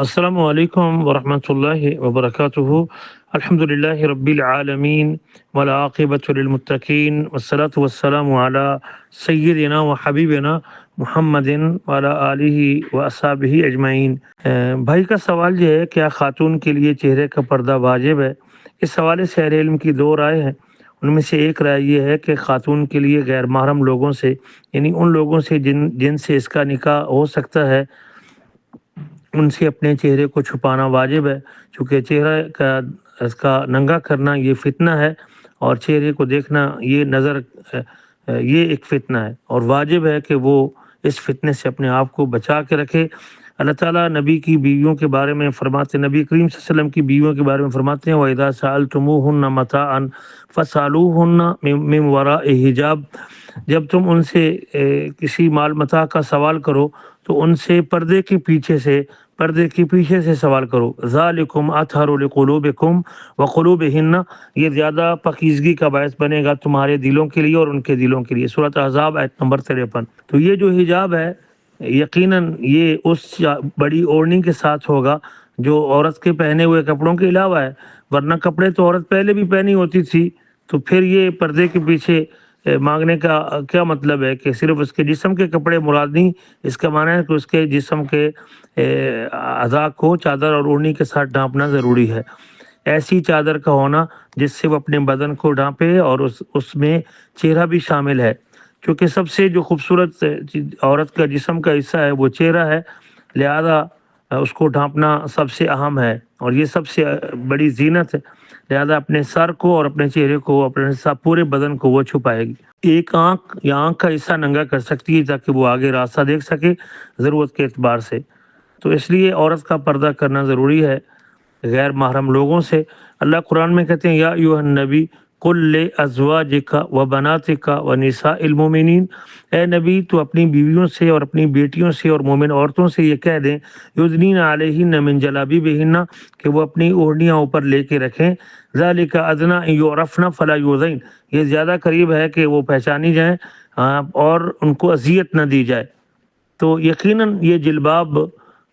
السلام علیکم ورحمۃ اللہ وبرکاتہ۔ الحمدللہ رب العالمین والعاقبۃ للمتقین والصلاۃ والسلام علی سیدنا و حبیبنا محمد وعلی آلہ و اصحابہ اجمعین۔ بھائی کا سوال یہ ہے، کیا خاتون کے لیے چہرے کا پردہ واجب ہے؟ اس حوالے سے اہل علم کی دو رائے ہیں۔ ان میں سے ایک رائے یہ ہے کہ خاتون کے لیے غیر محرم لوگوں سے، یعنی ان لوگوں سے جن سے اس کا نکاح ہو سکتا ہے، ان سے اپنے چہرے کو چھپانا واجب ہے، چونکہ چہرہ اس کا ننگا کرنا یہ فتنہ ہے، اور چہرے کو دیکھنا یہ ایک فتنہ ہے، اور واجب ہے کہ وہ اس فتنے سے اپنے آپ کو بچا کے رکھے۔ اللہ تعالیٰ نبی کی بیویوں کے بارے میں فرماتے ہیں، نبی کریم صلی اللہ علیہ وسلم کی بیویوں کے بارے میں فرماتے ہیں وَإِذَا سَأَلْتُمُوهُنَّ مَتَاعًا فَاسْأَلُوهُنَّ مِن وَرَاءِ حجاب، جب تم ان سے کسی مال متاع کا سوال کرو تو ان سے پردے کے پیچھے سے سوال کرو۔ ذالکم اطہر لقلوبکم وقلوبہن، یہ زیادہ پاکیزگی کا باعث بنے گا تمہارے دلوں کے لیے اور ان کے دلوں کے لیے۔ سورۃ احزاب آیت نمبر 53۔ تو یہ جو حجاب ہے، یقیناً یہ اس بڑی اوڑھنی کے ساتھ ہوگا جو عورت کے پہنے ہوئے کپڑوں کے علاوہ ہے، ورنہ کپڑے تو عورت پہلے بھی پہنی ہوتی تھی، تو پھر یہ پردے کے پیچھے مانگنے کا کیا مطلب ہے کہ صرف اس کے جسم کے کپڑے مراد نہیں، اس کا معنی ہے کہ اس کے جسم کے اعضاء کو چادر اور اوڑھنی کے ساتھ ڈھانپنا ضروری ہے۔ ایسی چادر کا ہونا جس سے وہ اپنے بدن کو ڈھانپے، اور اس میں چہرہ بھی شامل ہے، کیونکہ سب سے جو خوبصورت عورت کا جسم کا حصہ ہے وہ چہرہ ہے، لہذا اس کو ڈھانپنا سب سے اہم ہے، اور یہ سب سے بڑی زینت ہے، لہذا اپنے سر کو اور اپنے چہرے کو، اپنے پورے بدن کو وہ چھپائے گی۔ ایک آنکھ یا آنکھ کا حصہ ننگا کر سکتی ہے تاکہ وہ آگے راستہ دیکھ سکے ضرورت کے اعتبار سے، تو اس لیے عورت کا پردہ کرنا ضروری ہے غیر محرم لوگوں سے۔ اللہ قرآن میں کہتے ہیں یا ایھا النبی قل لازواجک وبناتک ونساء المؤمنین، اے نبی تو اپنی بیویوں سے اور اپنی بیٹیوں سے اور مومن عورتوں سے یہ کہہ دیں یدنین علیہن من جلابیبہن، کہ وہ اپنی اوڑھنیاں اوپر لے کے رکھیں، ذالک ادنی ان یعرفن فلا یؤذین، یہ زیادہ قریب ہے کہ وہ پہچانی جائیں اور ان کو اذیت نہ دی جائے۔ تو یقیناً یہ جلباب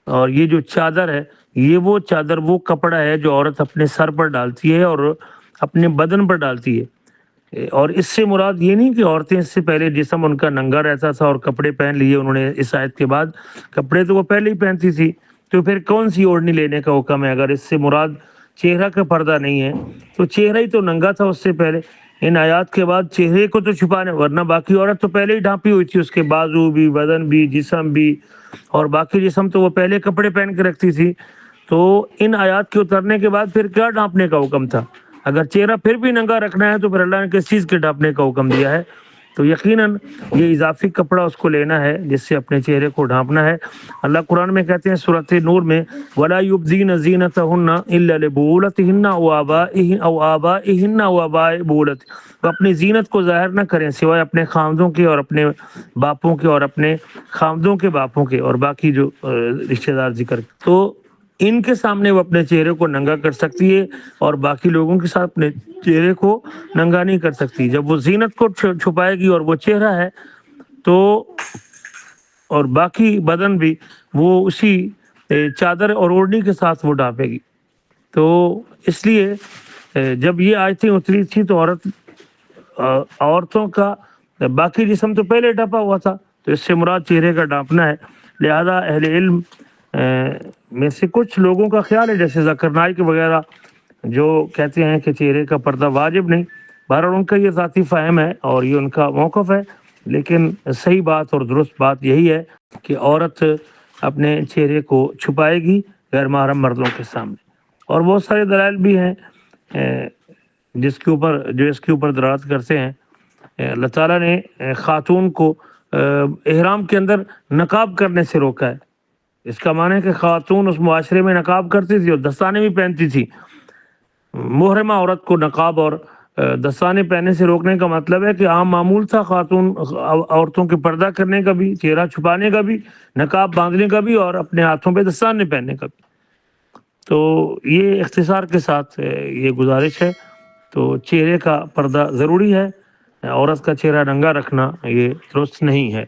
اور یہ جو چادر ہے، یہ وہ چادر وہ کپڑا ہے جو عورت اپنے سر پر ڈالتی ہے اور اپنے بدن پر ڈالتی ہے، اور اس سے مراد یہ نہیں کہ عورتیں اس سے پہلے جسم ان کا ننگا رہتا تھا اور کپڑے پہن لیے انہوں نے اس آیت کے بعد، کپڑے تو وہ پہلے ہی پہنتی تھی، تو پھر کون سی اوڑھنی لینے کا حکم ہے؟ اگر اس سے مراد چہرہ کا پردہ نہیں ہے تو چہرہ ہی تو ننگا تھا اس سے پہلے، ان آیات کے بعد چہرے کو تو چھپانے، ورنہ باقی عورت تو پہلے ہی ڈھانپی ہوئی تھی، اس کے بازو بھی، بدن بھی، جسم بھی، اور باقی جسم تو وہ پہلے کپڑے پہن کے رکھتی تھی، تو ان آیات کے اترنے کے بعد پھر کیا ڈھانپنے کا حکم تھا؟ اگر چہرہ پھر بھی ننگا رکھنا ہے تو پھر اللہ نے کس چیز کے ڈھانپنے کا حکم دیا ہے؟ تو یقیناً یہ اضافی کپڑا اس کو لینا ہے جس سے اپنے چہرے کو ڈھانپنا ہے۔ اللہ قرآن میں کہتے ہیں سورۃ نور میں وَلَا يُبْدِينَ زِينَتَهُنَّ إِلَّا لِبُعُولَتِهِنَّ أَوْ آبَائِهِنَّ أَوْ آبَاءِ بُعُولَتِهِنَّ، وہ اپنی زینت کو ظاہر نہ کریں سوائے اپنے خاندوں کے اور اپنے باپوں کے اور اپنے خاندوں کے باپوں کے اور باقی جو رشتہ دار ذکر، تو ان کے سامنے وہ اپنے چہرے کو ننگا کر سکتی ہے، اور باقی لوگوں کے ساتھ اپنے چہرے کو ننگا نہیں کر سکتی۔ جب وہ زینت کو چھپائے گی اور وہ چہرہ ہے تو، اور باقی بدن بھی، وہ اسی چادر اور اوڑھنی کے ساتھ وہ ڈھانپے گی۔ تو اس لیے جب یہ آیتیں اتری تھی تو عورتوں کا باقی جسم تو پہلے ڈھپا ہوا تھا، تو اس سے مراد چہرے کا ڈھانپنا ہے، لہذا اہل علم میں سے کچھ لوگوں کا خیال ہے جیسے ذکر نائک وغیرہ جو کہتے ہیں کہ چہرے کا پردہ واجب نہیں، بہرحال ان کا یہ ذاتی فہم ہے اور یہ ان کا موقف ہے، لیکن صحیح بات اور درست بات یہی ہے کہ عورت اپنے چہرے کو چھپائے گی غیر محرم مردوں کے سامنے، اور بہت سارے دلائل بھی ہیں اس کے اوپر دلالت کرتے ہیں۔ اللہ تعالیٰ نے خاتون کو احرام کے اندر نقاب کرنے سے روکا ہے، اس کا معنی ہے کہ خاتون اس معاشرے میں نقاب کرتی تھی اور دستانے بھی پہنتی تھی۔ محرمہ عورت کو نقاب اور دستانے پہننے سے روکنے کا مطلب ہے کہ عام معمول تھا عورتوں کے پردہ کرنے کا بھی، چہرہ چھپانے کا بھی، نقاب باندھنے کا بھی، اور اپنے ہاتھوں پہ دستانے پہننے کا بھی۔ تو یہ اختصار کے ساتھ یہ گزارش ہے، تو چہرے کا پردہ ضروری ہے، عورت کا چہرہ ننگا رکھنا یہ درست نہیں ہے۔